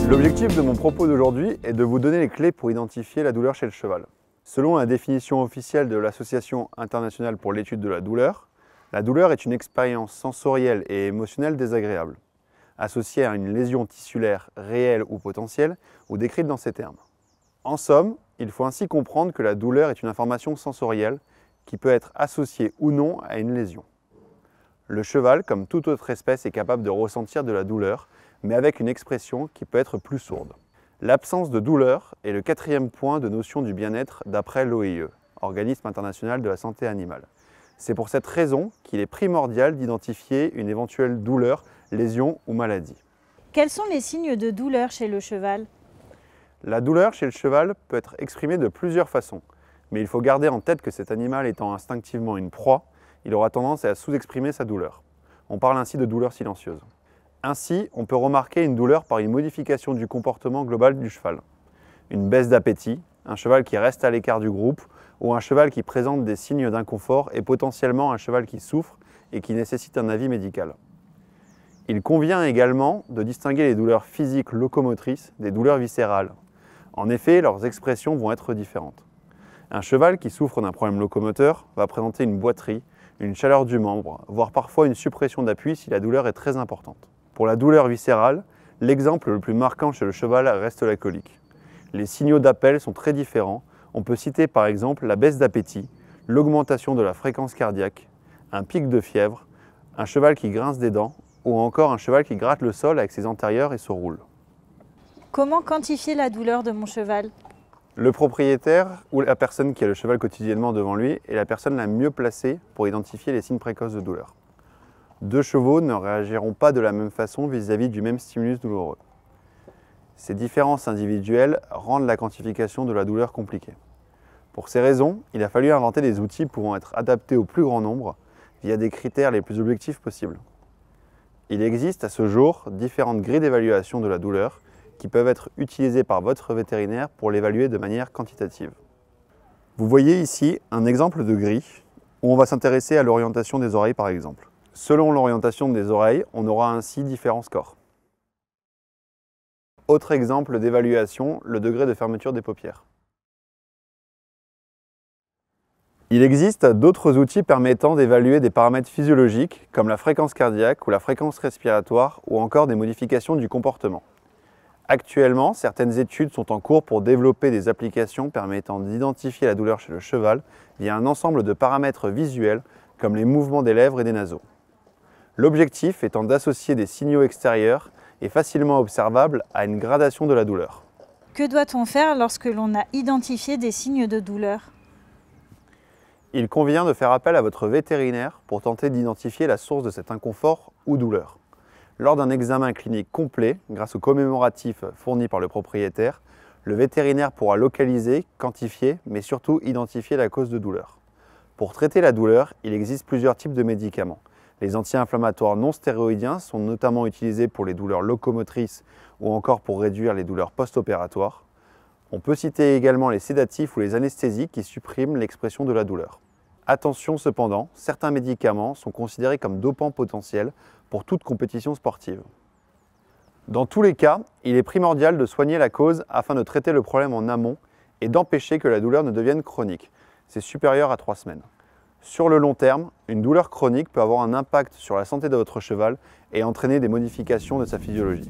L'objectif de mon propos d'aujourd'hui est de vous donner les clés pour identifier la douleur chez le cheval. Selon la définition officielle de l'Association internationale pour l'étude de la douleur est une expérience sensorielle et émotionnelle désagréable, associée à une lésion tissulaire réelle ou potentielle ou décrite dans ces termes. En somme, il faut ainsi comprendre que la douleur est une information sensorielle qui peut être associée ou non à une lésion. Le cheval, comme toute autre espèce, est capable de ressentir de la douleur, mais avec une expression qui peut être plus sourde. L'absence de douleur est le 4e point de notion du bien-être d'après l'OIE, Organisme international de la santé animale. C'est pour cette raison qu'il est primordial d'identifier une éventuelle douleur, lésion ou maladie. Quels sont les signes de douleur chez le cheval? La douleur chez le cheval peut être exprimée de plusieurs façons, mais il faut garder en tête que cet animal étant instinctivement une proie, il aura tendance à sous-exprimer sa douleur. On parle ainsi de douleur silencieuse. Ainsi, on peut remarquer une douleur par une modification du comportement global du cheval. Une baisse d'appétit, un cheval qui reste à l'écart du groupe, ou un cheval qui présente des signes d'inconfort et potentiellement un cheval qui souffre et qui nécessite un avis médical. Il convient également de distinguer les douleurs physiques locomotrices des douleurs viscérales. En effet, leurs expressions vont être différentes. Un cheval qui souffre d'un problème locomoteur va présenter une boiterie, une chaleur du membre, voire parfois une suppression d'appui si la douleur est très importante. Pour la douleur viscérale, l'exemple le plus marquant chez le cheval reste la colique. Les signaux d'appel sont très différents. On peut citer par exemple la baisse d'appétit, l'augmentation de la fréquence cardiaque, un pic de fièvre, un cheval qui grince des dents ou encore un cheval qui gratte le sol avec ses antérieurs et se roule. Comment quantifier la douleur de mon cheval? Le propriétaire ou la personne qui a le cheval quotidiennement devant lui est la personne la mieux placée pour identifier les signes précoces de douleur. Deux chevaux ne réagiront pas de la même façon vis-à-vis du même stimulus douloureux. Ces différences individuelles rendent la quantification de la douleur compliquée. Pour ces raisons, il a fallu inventer des outils pouvant être adaptés au plus grand nombre via des critères les plus objectifs possibles. Il existe à ce jour différentes grilles d'évaluation de la douleur qui peuvent être utilisées par votre vétérinaire pour l'évaluer de manière quantitative. Vous voyez ici un exemple de grille où on va s'intéresser à l'orientation des oreilles par exemple. Selon l'orientation des oreilles, on aura ainsi différents scores. Autre exemple d'évaluation, le degré de fermeture des paupières. Il existe d'autres outils permettant d'évaluer des paramètres physiologiques comme la fréquence cardiaque ou la fréquence respiratoire ou encore des modifications du comportement. Actuellement, certaines études sont en cours pour développer des applications permettant d'identifier la douleur chez le cheval via un ensemble de paramètres visuels comme les mouvements des lèvres et des naseaux. L'objectif étant d'associer des signaux extérieurs et facilement observables à une gradation de la douleur. Que doit-on faire lorsque l'on a identifié des signes de douleur? Il convient de faire appel à votre vétérinaire pour tenter d'identifier la source de cet inconfort ou douleur. Lors d'un examen clinique complet, grâce au commémoratif fourni par le propriétaire, le vétérinaire pourra localiser, quantifier, mais surtout identifier la cause de douleur. Pour traiter la douleur, il existe plusieurs types de médicaments. Les anti-inflammatoires non stéroïdiens sont notamment utilisés pour les douleurs locomotrices ou encore pour réduire les douleurs post-opératoires. On peut citer également les sédatifs ou les anesthésiques qui suppriment l'expression de la douleur. Attention cependant, certains médicaments sont considérés comme dopants potentiels pour toute compétition sportive. Dans tous les cas, il est primordial de soigner la cause afin de traiter le problème en amont et d'empêcher que la douleur ne devienne chronique. C'est supérieur à 3 semaines. Sur le long terme, une douleur chronique peut avoir un impact sur la santé de votre cheval et entraîner des modifications de sa physiologie.